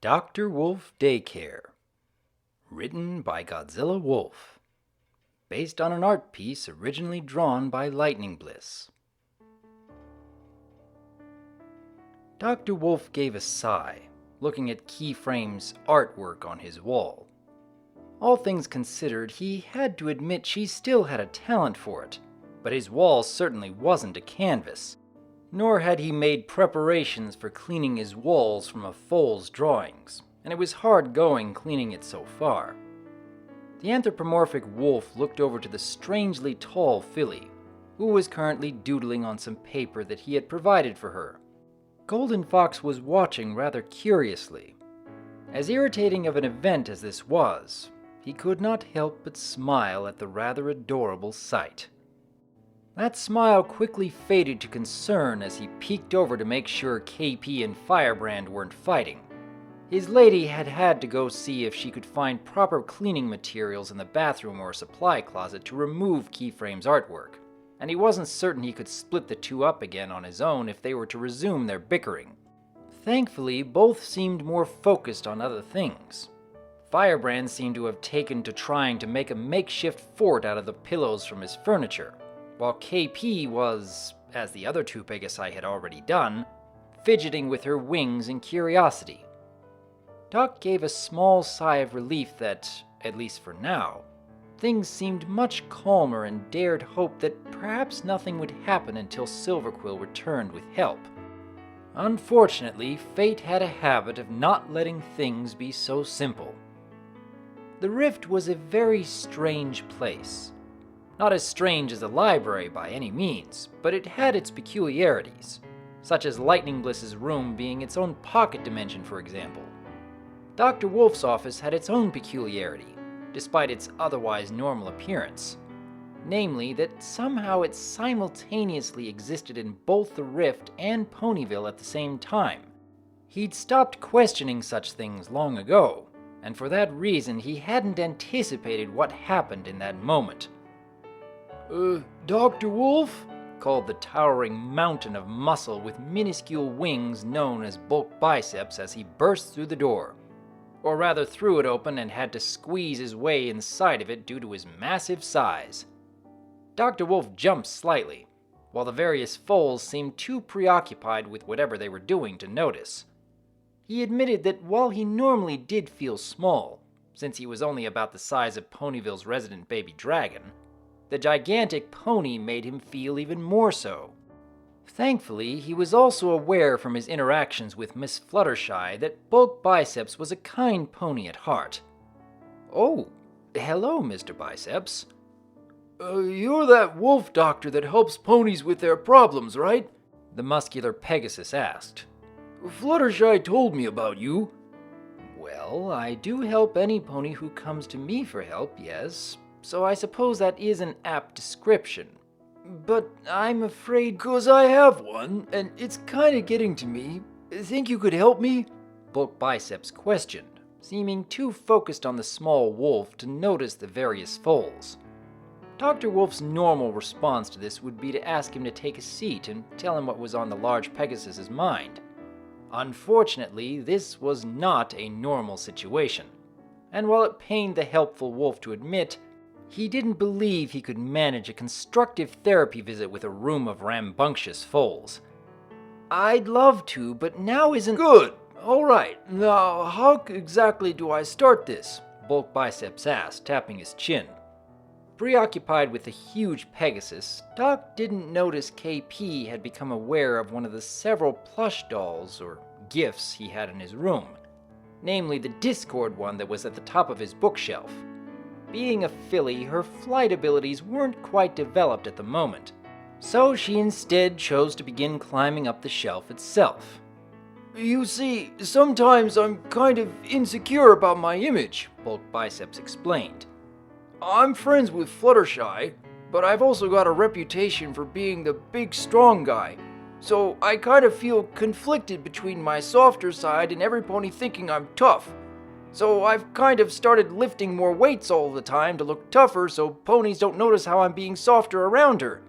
DRWolf Daycare. Written by Godzilla Wolf. Based on an art piece originally drawn by Lightning Bliss. Dr. Wolf gave a sigh, looking at Keyframe's artwork on his wall. All things considered, he had to admit she still had a talent for it, but his wall certainly wasn't a canvas. Nor had he made preparations for cleaning his walls from a foal's drawings, and it was hard going cleaning it so far. The anthropomorphic wolf looked over to the strangely tall filly, who was currently doodling on some paper that he had provided for her. Golden Fox was watching rather curiously. As irritating of an event as this was, he could not help but smile at the rather adorable sight. That smile quickly faded to concern as he peeked over to make sure KP and Firebrand weren't fighting. His lady had had to go see if she could find proper cleaning materials in the bathroom or supply closet to remove Keyframe's artwork, and he wasn't certain he could split the two up again on his own if they were to resume their bickering. Thankfully, both seemed more focused on other things. Firebrand seemed to have taken to trying to make a makeshift fort out of the pillows from his furniture, while KP was, as the other two Pegasi had already done, fidgeting with her wings in curiosity. Doc gave a small sigh of relief that, at least for now, things seemed much calmer and dared hope that perhaps nothing would happen until Silverquill returned with help. Unfortunately, fate had a habit of not letting things be so simple. The Rift was a very strange place. Not as strange as the library by any means, but it had its peculiarities, such as Lightning Bliss's room being its own pocket dimension, for example. Dr. Wolf's office had its own peculiarity, despite its otherwise normal appearance, namely that somehow it simultaneously existed in both the Rift and Ponyville at the same time. He'd stopped questioning such things long ago, and for that reason he hadn't anticipated what happened in that moment. Dr. Wolf? Called the towering mountain of muscle with minuscule wings known as bulk biceps as he burst through the door. Or rather threw it open and had to squeeze his way inside of it due to his massive size. Dr. Wolf jumped slightly, while the various foals seemed too preoccupied with whatever they were doing to notice. He admitted that while he normally did feel small, since he was only about the size of Ponyville's resident baby dragon, the gigantic pony made him feel even more so. Thankfully, he was also aware from his interactions with Miss Fluttershy that Bulk Biceps was a kind pony at heart. Oh, hello, Mr. Biceps. You're that wolf doctor that helps ponies with their problems, right? The muscular Pegasus asked. Fluttershy told me about you. Well, I do help any pony who comes to me for help, yes. So I suppose that is an apt description. But I'm afraid 'cause I have one, and it's kinda getting to me. Think you could help me? Bulk Biceps questioned, seeming too focused on the small wolf to notice the various foals. Dr. Wolf's normal response to this would be to ask him to take a seat and tell him what was on the large Pegasus's mind. Unfortunately, this was not a normal situation, and while it pained the helpful wolf to admit, he didn't believe he could manage a constructive therapy visit with a room of rambunctious foals. I'd love to, but now isn't— Good! Alright, now how exactly do I start this? Bulk Biceps asked, tapping his chin. Preoccupied with the huge Pegasus, Doc didn't notice KP had become aware of one of the several plush dolls, or gifts, he had in his room, namely the Discord one that was at the top of his bookshelf. Being a filly, her flight abilities weren't quite developed at the moment, so she instead chose to begin climbing up the shelf itself. You see, sometimes I'm kind of insecure about my image, Bulk Biceps explained. I'm friends with Fluttershy, but I've also got a reputation for being the big strong guy, so I kind of feel conflicted between my softer side and every pony thinking I'm tough. So I've kind of started lifting more weights all the time to look tougher so ponies don't notice how I'm being softer around her.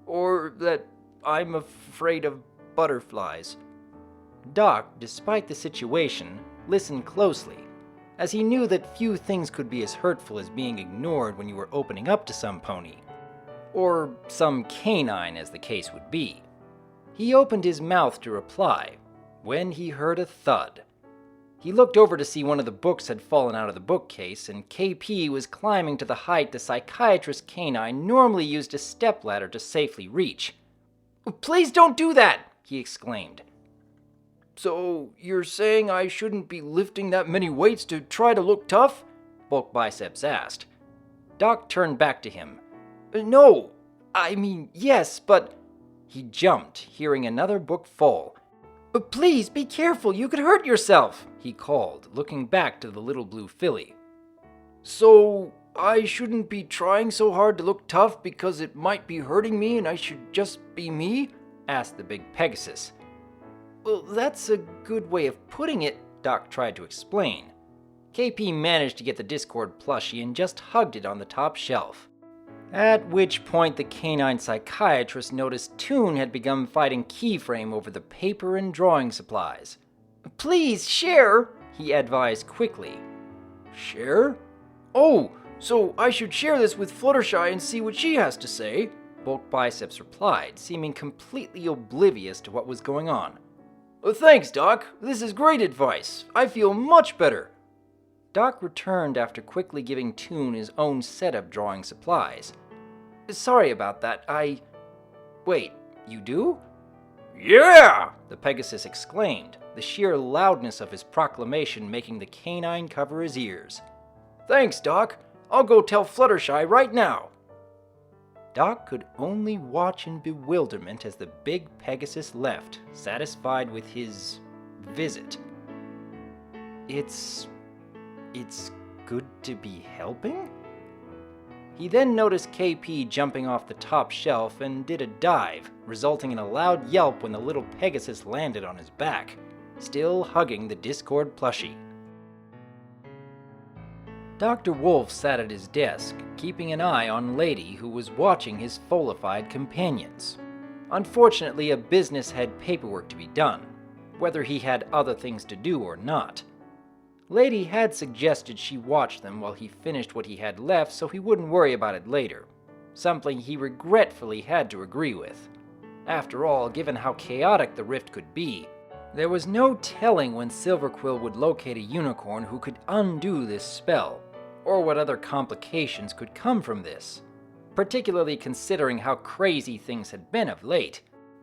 Or that I'm afraid of butterflies. Doc, despite the situation, listened closely, as he knew that few things could be as hurtful as being ignored when you were opening up to some pony. Or some canine, as the case would be. He opened his mouth to reply, when he heard a thud. He looked over to see one of the books had fallen out of the bookcase, and KP was climbing to the height the psychiatrist canine normally used a stepladder to safely reach. "Please don't do that!" he exclaimed. "So, you're saying I shouldn't be lifting that many weights to try to look tough?" Bulk Biceps asked. Doc turned back to him. "No, I mean, yes, but..." He jumped, hearing another book fall. "Please, be careful, you could hurt yourself," he called, looking back to the little blue filly. "So, I shouldn't be trying so hard to look tough because it might be hurting me and I should just be me?" asked the big Pegasus. "Well, that's a good way of putting it," Doc tried to explain. KP managed to get the Discord plushie and just hugged it on the top shelf. At which point the canine psychiatrist noticed Toon had begun fighting Keyframe over the paper and drawing supplies. "Please, share," he advised quickly. "Share? Oh, so I should share this with Fluttershy and see what she has to say," Bulk Biceps replied, seeming completely oblivious to what was going on. "Thanks, Doc. This is great advice. I feel much better." Doc returned after quickly giving Toon his own set of drawing supplies. "Sorry about that, Wait, you do?" "Yeah!" the Pegasus exclaimed, the sheer loudness of his proclamation making the canine cover his ears. "Thanks, Doc. I'll go tell Fluttershy right now." Doc could only watch in bewilderment as the big Pegasus left, satisfied with his visit. It's good to be helping? He then noticed KP jumping off the top shelf and did a dive, resulting in a loud yelp when the little Pegasus landed on his back, still hugging the Discord plushie. DRWolf sat at his desk, keeping an eye on Lady, who was watching his folified companions. Unfortunately, a business had paperwork to be done, whether he had other things to do or not. Lady had suggested she watch them while he finished what he had left so he wouldn't worry about it later, something he regretfully had to agree with. After all, given how chaotic the rift could be, there was no telling when Silverquill would locate a unicorn who could undo this spell, or what other complications could come from this, particularly considering how crazy things had been of late,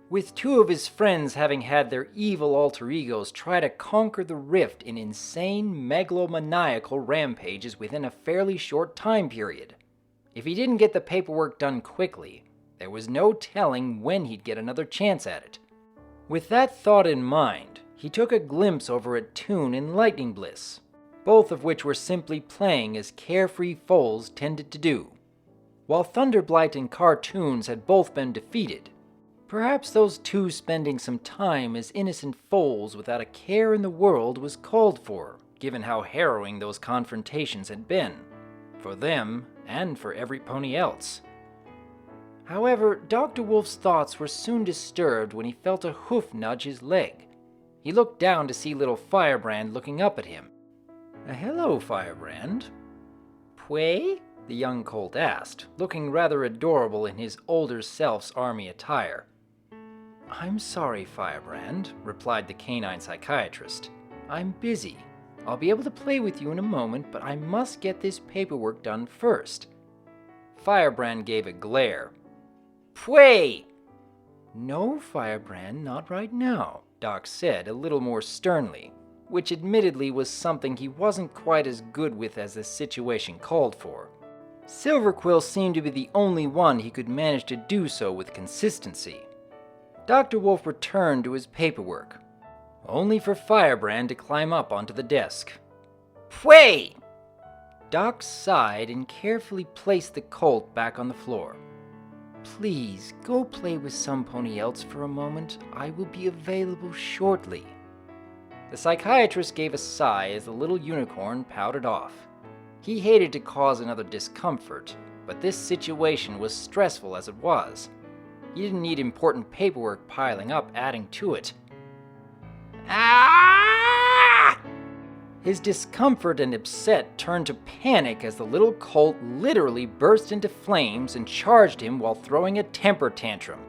with two of his friends having had their evil alter egos try to conquer the rift in insane megalomaniacal rampages within a fairly short time period. If he didn't get the paperwork done quickly, there was no telling when he'd get another chance at it. With that thought in mind, he took a glimpse over at Toon and Lightning Bliss, both of which were simply playing as carefree foals tended to do. While Thunderblight and Cartoons had both been defeated, perhaps those two spending some time as innocent foals without a care in the world was called for, given how harrowing those confrontations had been, for them and for every pony else. However, DRWolf's thoughts were soon disturbed when he felt a hoof nudge his leg. He looked down to see little Firebrand looking up at him. "Hello, Firebrand." "Pway?" the young colt asked, looking rather adorable in his older self's army attire. "I'm sorry, Firebrand," replied the canine psychiatrist. "I'm busy. I'll be able to play with you in a moment, but I must get this paperwork done first." Firebrand gave a glare. "Pway!" "No, Firebrand, not right now," Doc said a little more sternly, which admittedly was something he wasn't quite as good with as the situation called for. Silverquill seemed to be the only one he could manage to do so with consistency. DRWolf returned to his paperwork, only for Firebrand to climb up onto the desk. "Pway!" Doc sighed and carefully placed the colt back on the floor. "Please, go play with some pony else for a moment. I will be available shortly." The psychiatrist gave a sigh as the little unicorn pouted off. He hated to cause another discomfort, but this situation was stressful as it was. He didn't need important paperwork piling up, adding to it. Ah! His discomfort and upset turned to panic as the little colt literally burst into flames and charged him while throwing a temper tantrum.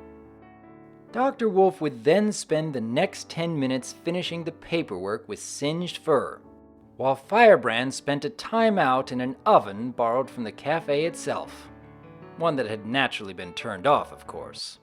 Dr. Wolf would then spend the next 10 minutes finishing the paperwork with singed fur, while Firebrand spent a time out in an oven borrowed from the cafe itself. One that had naturally been turned off, of course.